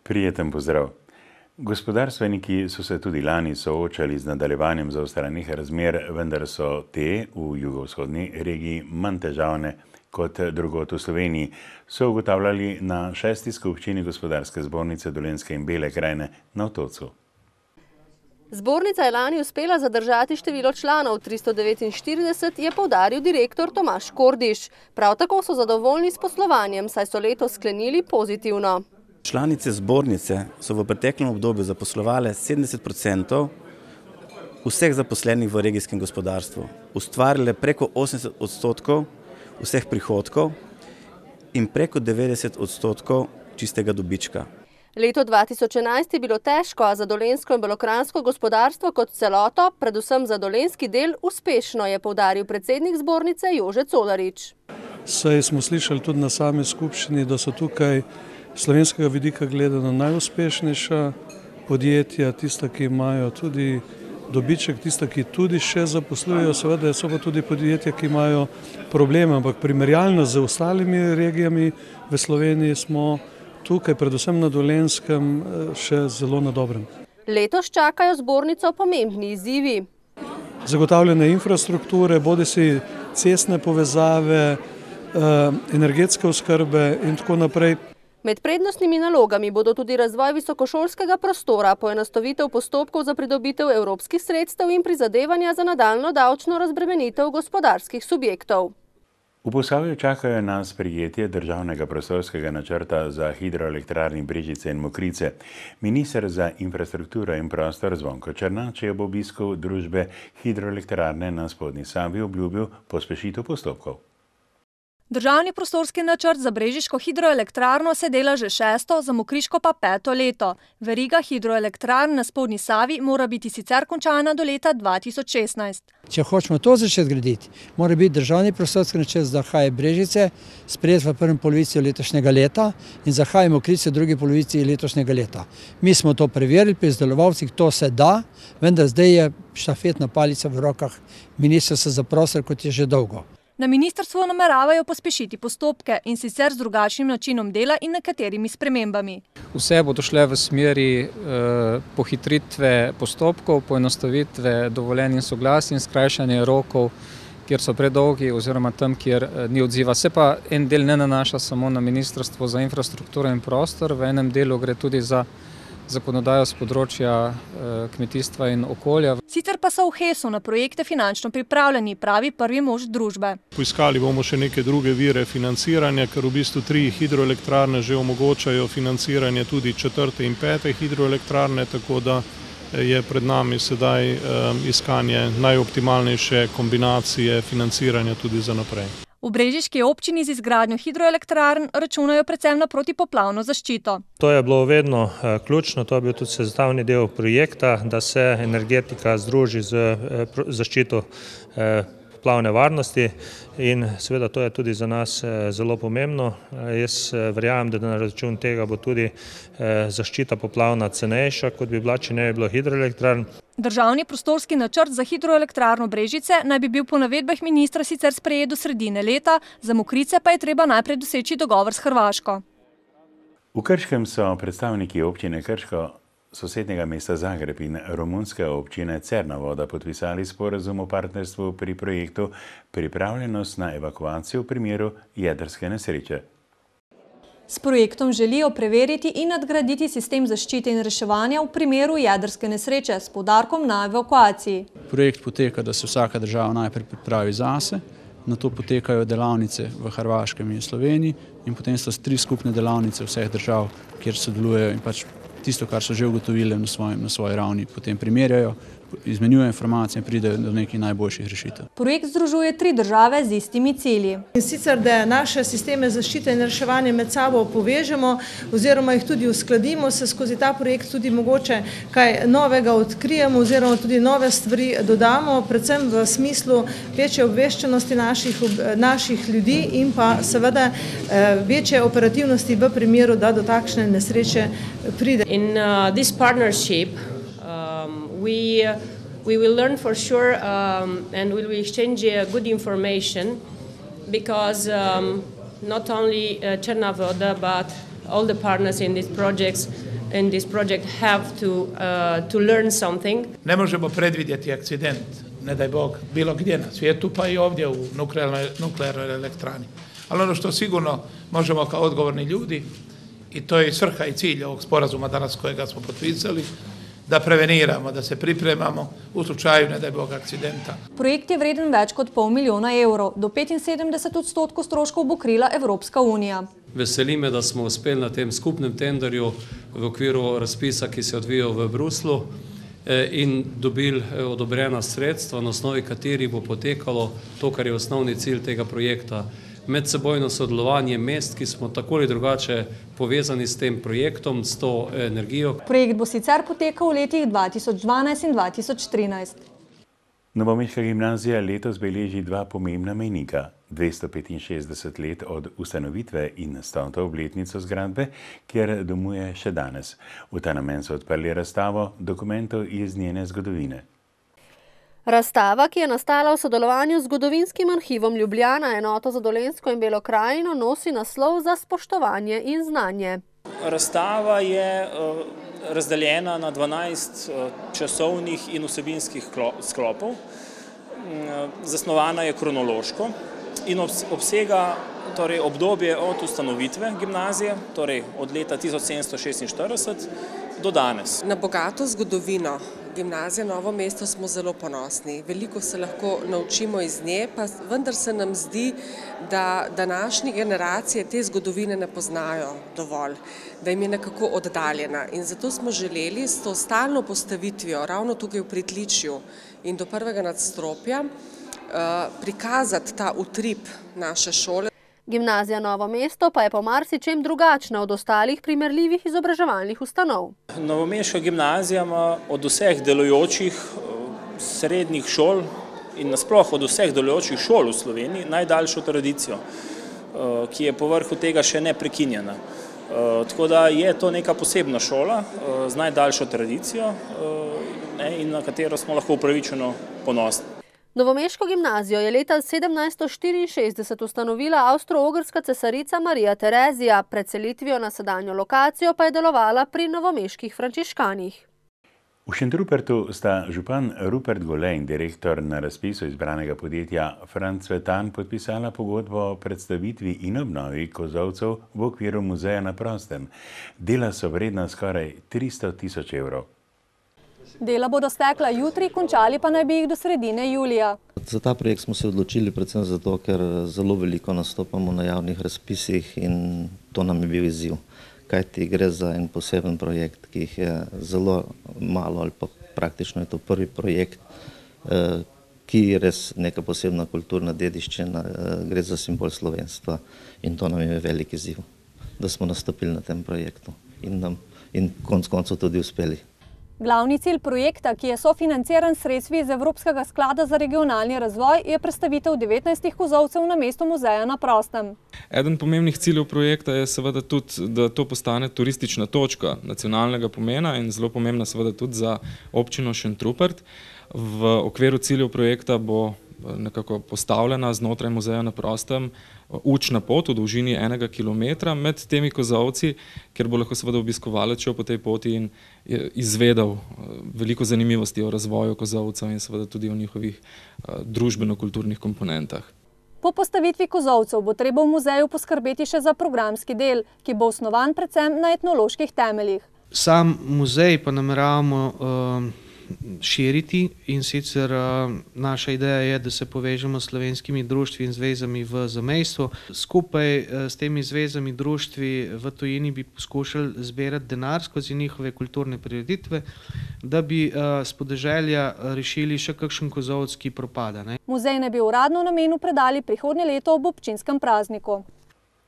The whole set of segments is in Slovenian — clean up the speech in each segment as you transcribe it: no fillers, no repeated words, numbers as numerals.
Prijeten pozdrav. Gospodarstveniki so se tudi lani soočali z nadaljevanjem zaostranih razmer, vendar so te v jugovzhodni regiji manj težavne kot drugod v Sloveniji, so ugotavljali na 6. skupščini Gospodarske zbornice Dolenjske in Bele krajine na Otocu. Zbornica je lani uspela zadržati število članov 349, je poudaril direktor Tomaž Kordiš. Prav tako so zadovoljni s poslovanjem, saj so letos sklenili pozitivno. Članice zbornice so v preteklem obdobju zaposlovale 70% vseh zaposlenih v regijskem gospodarstvu, ustvarile preko 80% vseh prihodkov in preko 90% čistega dobička. Leto 2011 je bilo težko, a za dolenjsko in belokranjsko gospodarstvo kot celoto, predvsem za dolenjski del, uspešno, je poudaril predsednik zbornice Jože Colarič. Saj smo slišali tudi na sami skupščini, da so tukaj slovenskega vidika gledano najuspešnejša podjetja, tista, ki imajo tudi dobiček, tista, ki tudi še zaposlujejo, seveda so pa tudi podjetja, ki imajo probleme, ampak primerjalno z ostalimi regijami v Sloveniji smo tukaj, predvsem na Dolenjskem, še zelo na dobrem. Letos čakajo zbornico pomembni izzivi. Zagotavljanje infrastrukture, bodisi cestne povezave, energetske oskrbe in tako naprej. Med prednostnimi nalogami bodo tudi razvoj visokošolskega prostora, poenostavitev postopkov za pridobitev evropskih sredstev in prizadevanja za nadaljnjo davčno razbremenitev gospodarskih subjektov. V Posavju čakajo na sprejetje državnega prostorskega načrta za hidroelektrarni Brežice in Mokrice. Minister za infrastrukturo in prostor Zvonko Černač je ob obisku družbe hidroelektrarne na Spodnji Savi obljubil pospešitev postopkov. Državni prostorski načrt za brežiško hidroelektrarno se dela že 6., za Mokriško pa 5. leto. Veriga hidroelektrarn na Spodnji Savi mora biti sicer končana do leta 2016. Če hočemo to začeti graditi, mora biti državni prostorski načrt za HE Brežice sprejet v prvi polovici letošnjega leta in za HE Mokrice v drugi polovici letošnjega leta. Mi smo to preverili pri izdelovalcih, to se da, vendar zdaj je štafetna palica v rokah Ministrstva za prostor, kot je že dolgo. Na ministrstvu nameravajo pospešiti postopke in sicer z drugačnim načinom dela in nekaterimi spremembami. Vse bodo šle v smeri pohitritve postopkov, poenostavitve dovoljenj in soglasij in skrajšanje rokov, kjer so predolgi oziroma tam, kjer ni odziva. Se pa en del ne nanaša samo na Ministrstvo za infrastrukturo in prostor, v enem delu gre tudi za zakonodajo z področja kmetijstva in okolja. Sicer pa so v HES-u na projekte finančno pripravljeni, pravi prvi mož družbe. Poiskali bomo še neke druge vire financiranja, ker v bistvu 3 hidroelektrarne že omogočajo financiranje tudi 4. in 5. hidroelektrarne, tako da je pred nami sedaj iskanje najoptimalnejše kombinacije financiranja tudi za naprej. V brežiški občini z izgradnjo hidroelektrarn računajo predvsem na protipoplavno zaščito. To je bilo vedno ključno, to je bil tudi sestavni del projekta, da se energetika združi z zaščito poplavne varnosti in seveda to je tudi za nas zelo pomembno. Jaz verjamem, da na račun tega bo tudi zaščita poplavna cenejša, kot bi bila, če ne bi bilo hidroelektrarn. Državni prostorski načrt za hidroelektrarno Brežice naj bi bil po navedbah ministra sicer sprejet do sredine leta, za Mokrice pa je treba najprej doseči dogovor s Hrvaško. V Krškem so predstavniki občine Krško, sosednjega mesta Zagreb in romunske občine Cerna-Voda podpisali sporazum o partnerstvu pri projektu Pripravljenost na evakuacijo v primeru jedrske nesreče. S projektom želijo preveriti in nadgraditi sistem zaščite in reševanja v primeru jedrske nesreče s poudarkom na evakuaciji. Projekt poteka, da se vsaka država najprej pripravi zase, nato potekajo delavnice v Hrvaškem in Sloveniji in potem so 3 skupne delavnice vseh držav, kjer sodelujejo in pač tisto, kar so že ugotovili na svoji ravni, potem primerjajo, izmenjujejo informacije in pridejo do nekih najboljših rešitev. Projekt združuje 3 države z istimi cilji. In sicer, da naše sisteme zaščite in reševanja med sabo povežemo oziroma jih tudi uskladimo, se skozi ta projekt tudi mogoče kaj novega odkrijemo oziroma tudi nove stvari dodamo, predvsem v smislu večje obveščenosti naših ljudi in pa seveda večje operativnosti v primeru, da do takšne nesreče pride. In this partnership we will learn for sure and we will exchange good information because not only Cerna-Voda but all the partners in these projects in this project have to learn something. Ne možemo predvidjeti akcident, ne daj Bog, bilo gdje na svijetu, pa i ovdje u nuklearnoj elektrani. Ali ono što sigurno možemo kao odgovorni ljudi, i to je svrha i cilj ovog sporazuma danas kojega smo potpisali, da preveniramo, da se pripremamo u slučaju, ne daj Bog, akcidenta. Projekt je vreden več kot $500 000, do 75% stroškov bo krila Evropska unija. Veseli me, da smo uspeli na tem skupnem tenderju v okviru razpisa, ki se je odvijal v Bruslu, in dobili odobrena sredstva, na osnovi katerih bo potekalo to, kar je osnovni cilj tega projekta. Medsebojno sodelovanje mest, ki smo tako ali drugače povezani s tem projektom, s to energijo. Projekt bo sicer potekal v letih 2012 in 2013. Novomeška gimnazija letos beleži dva pomembna mejnika. 265 let od ustanovitve in 100. obletnico zgradbe, kjer domuje še danes. V ta namen so odprli razstavo dokumentov iz njene zgodovine. Razstava, ki je nastala v sodelovanju z Zgodovinskim arhivom Ljubljana, enoto za Dolenjsko in Belo krajino, nosi naslov Za spoštovanje in znanje. Razstava je razdeljena na 12 časovnih in vsebinskih sklopov. Zasnovana je kronološko in obsega obdobje od ustanovitve gimnazije, torej od leta 1746 do danes. Na bogato zgodovino gimnazije Novo mesto smo zelo ponosni. Veliko se lahko naučimo iz nje, pa vendar se nam zdi, da današnje generacije te zgodovine ne poznajo dovolj, da jim je nekako oddaljena. In zato smo želeli s to stalno postavitvijo ravno tukaj v pritličju in do prvega nadstropja prikazati ta utrip naše šole. Gimnazija Novo mesto pa je po marsičem drugačna od ostalih primerljivih izobraževalnih ustanov. Novomeška gimnazija ima od vseh delujočih srednjih šol in nasploh od vseh delujočih šol v Sloveniji najdaljšo tradicijo, ki je povrhu tega še neprekinjena. Tako da je to neka posebna šola z najdaljšo tradicijo in na katero smo lahko upravičeno ponosni. Novomeško gimnazijo je leta 1764 ustanovila avstro-ogrska cesarica Marija Terezija, pred selitvijo na sedanjo lokacijo pa je delovala pri novomeških frančiškanih. V Šentrupertu sta župan Rupert Gole in direktor na razpisu izbranega podjetja Franc Cvetan podpisala pogodbo o predstavitvi in obnovi kozolcev v okviru muzeja na prostem. Dela so vredna skoraj 300 000 evrov. Dela bodo stekla jutri, končali pa naj bi jih do sredine julija. Za ta projekt smo se odločili predvsem zato, ker zelo veliko nastopamo na javnih razpisih in to nam je bil izziv. Kajti gre za en poseben projekt, ki jih je zelo malo ali pa praktično je to prvi projekt, ki je res neka posebna kulturna dediščina, gre za simbol slovenstva in to nam je velik izziv, da smo nastopili na tem projektu in konec koncev tudi uspeli. Glavni cilj projekta, ki je sofinanciran s sredstvi iz Evropskega sklada za regionalni razvoj, je predstavitev 19 kozolcev na mesto muzeja na prostem. Eden pomembnih ciljev projekta je seveda tudi, da to postane turistična točka nacionalnega pomena in zelo pomembna seveda tudi za občino Šentrupert. V okviru ciljev projekta bo nekako postavljena znotraj muzeja na prostem učna pot v dolžini 1 kilometra med temi kozolci, kjer bo lahko seveda obiskovalec šel po tej poti in izvedel veliko zanimivosti o razvoju kozolcev in seveda tudi o njihovih družbeno-kulturnih komponentah. Po postavitvi kozolcev bo treba v muzeju poskrbeti še za programski del, ki bo osnovan predvsem na etnoloških temeljih. Sam muzej pa nameravamo širiti in sicer naša ideja je, da se povežemo s slovenskimi društvi in zvezami v zamejstvu. Skupaj s temi zvezami društvi v tujini bi poskušali zbirati denar skozi njihove kulturne prireditve, da bi s podeželja rešili še kakšen kozolec, ki propada. Muzej naj bi uradno namenu predali prihodnje leto ob občinskem prazniku.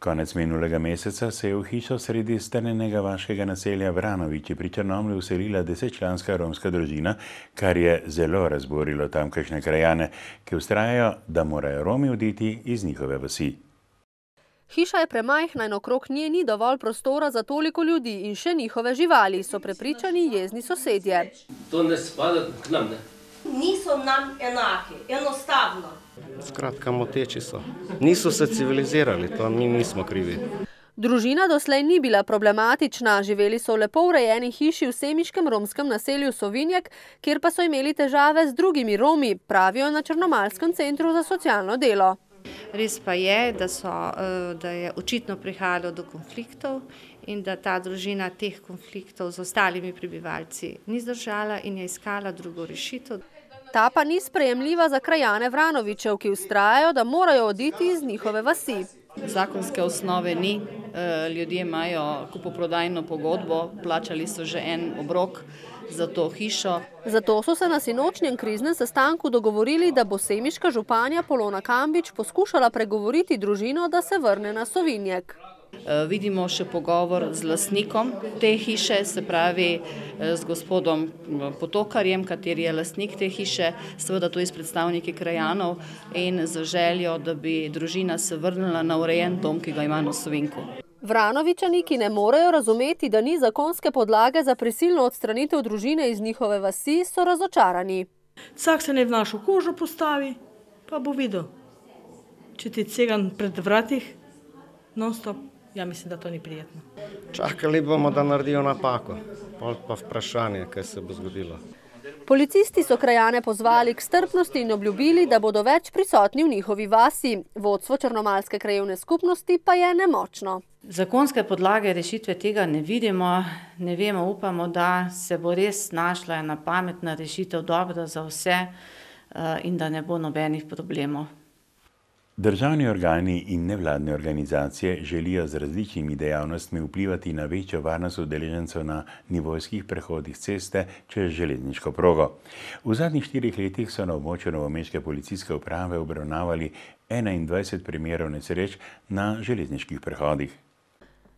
Konec minulega meseca se je v hišo sredi strnjenega vaškega naselja Vranoviči pri Črnomlju vselila 10-članska romska družina, kar je zelo razburilo tamkajšnje krajane, ki vztrajajo, da morajo Romi oditi iz njihove vasi. Hiša je premajhna in okrog nje ni dovolj prostora za toliko ljudi in še njihove živali, so prepričani jezni sosedje. To ne spada k nam, ne? Niso nam enaki, enostavno. Skratka, moteči so. Niso se civilizirali, to mi nismo krivi. Družina doslej ni bila problematična, živeli so v lepo urejeni hiši v semiškem romskem naselju Sovinjek, kjer pa so imeli težave z drugimi Romi, pravijo na Črnomaljskem centru za socialno delo. Res pa je, da je očitno prihajalo do konfliktov in da ta družina teh konfliktov z ostalimi prebivalci ni zdržala in je iskala drugo rešitev. Ta pa ni sprejemljiva za krajane Vranovičev, ki vztrajajo, da morajo oditi iz njihove vasi. Zakonske osnove ni, ljudje imajo kupoprodajno pogodbo, plačali so že en obrok za to hišo. Zato so se na sinočnjem kriznem sestanku dogovorili, da bo semiška županja Polona Kambič poskušala pregovoriti družino, da se vrne na Sovinjek. Vidimo še pogovor z lastnikom te hiše, se pravi z gospodom Potokarjem, kateri je lastnik te hiše, seveda tudi s predstavniki krajanov in z željo, da bi družina se vrnila na urejen dom, ki ga ima na Sovinku. Vranovičani, ki ne morejo razumeti, da ni zakonske podlage za prisilno odstranitev družine iz njihove vasi, so razočarani. Vsak se naj v našo kožo postavi, pa bo videl. Če ti cegan pred vratih, non-stop. Ja, mislim, da to ni prijetno. Čakali bomo, da naredijo napako, pa vprašanje, kaj se bo zgodilo. Policisti so krajane pozvali k strpnosti in obljubili, da bodo več prisotni v njihovi vasi. Vodstvo Črnomaljske krajevne skupnosti pa je nemočno. Zakonske podlage rešitve tega ne vidimo, ne vemo, upamo, da se bo res našla ena pametna rešitev, dobra za vse in da ne bo nobenih problemov. Državni organi in nevladne organizacije želijo z različnimi dejavnostmi vplivati na večjo varnost udeležencev na nivojskih prehodih ceste čez železniško progo. V zadnjih 4 letih so na območju novomeške policijske uprave obravnavali 21 primerov nesreč na železniških prehodih.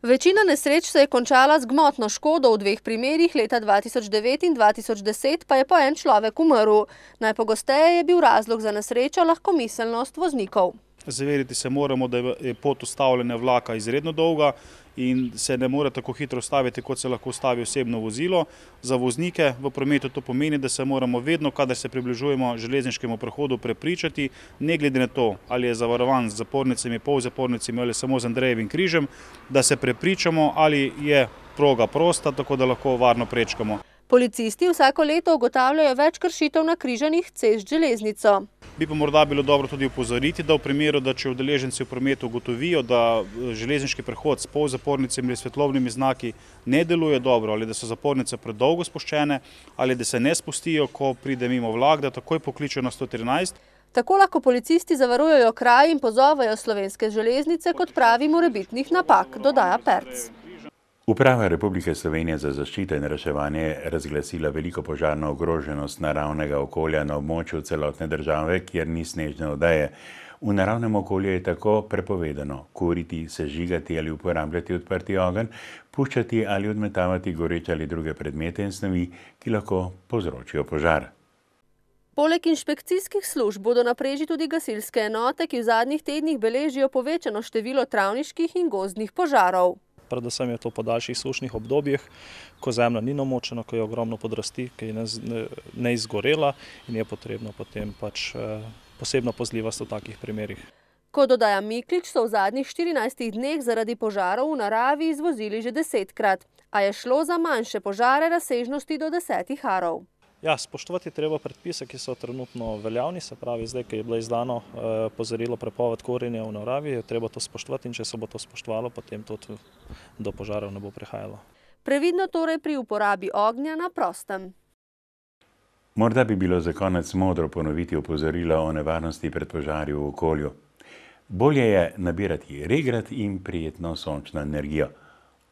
Večina nesreč se je končala z gmotno škodo, v 2 primerih leta 2009 in 2010 pa je po en človek umrl. Najpogosteje je bil razlog za nesrečo lahkomiselnost voznikov. Zavedati se moramo, da je pot ustavljanja vlaka izredno dolga in se ne more tako hitro ustaviti, kot se lahko ustavi osebno vozilo. Za voznike v prometu to pomeni, da se moramo vedno, kadar se približujemo železniškemu prehodu, prepričati, ne glede na to, ali je zavarovan z zapornicami, polzapornicami ali samo z Andrejevim križem, da se prepričamo, ali je proga prosta, tako da lahko varno prečkamo. Policisti vsako leto ugotavljajo več kršitev na križanjih cest železnico. Bi pa morda bilo dobro tudi upozoriti, da v primeru, da če udeleženci v prometu ugotovijo, da železniški prehod s polzapornicami ali svetlobnimi znaki ne deluje dobro ali da so zapornice predolgo spuščene ali da se ne spustijo, ko pride mimo vlak, da takoj pokličejo na 113. Tako lahko policisti zavarujejo kraj in pozovejo Slovenske železnice kot pravi morebitnih napak, dodaja Perc. Uprava Republike Slovenije za zaščito in reševanje je razglasila veliko požarno ogroženost naravnega okolja na območju celotne države, kjer ni snežne odeje. V naravnem okolju je tako prepovedano kuriti, sežigati ali uporabljati odprti ogenj, puščati ali odmetavati goreče ali druge predmete in snovi, ki lahko povzročijo požar. Poleg inšpekcijskih služb bodo na preži tudi gasilske enote, ki v zadnjih tednih beležijo povečano število travniških in gozdnih požarov. Predvsem je to po daljših sušnih obdobjih, ko zemlja ni namočena, ko je ogromno podrasti, ki je ne izgorela in je potrebno potem posebno pazljivost v takih primerih. Kot dodaja Miklič, so v zadnjih 14 dneh zaradi požarov v naravi izvozili že 10-krat, a je šlo za manjše požare razsežnosti do 10 arov. Ja, spoštovati je treba predpise, ki so trenutno veljavni, se pravi, zdaj, ko je bilo izdano opozorilo prepoved kurjenja v naravi, je treba to spoštovati in če se bo to spoštovalo, potem tudi do požarov ne bo prihajalo. Previdno torej pri uporabi ognja na prostem. Morda bi bilo za konec modro ponoviti opozorilo o nevarnosti pred požari v okolju. Bolje je nabirati regrat in prijetno sončno energijo.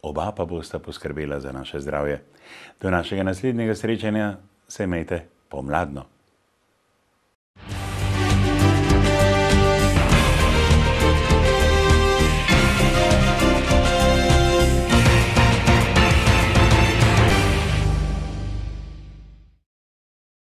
Oba pa bosta poskrbela za naše zdravje. Do našega naslednjega srečanja se imejte pomladno.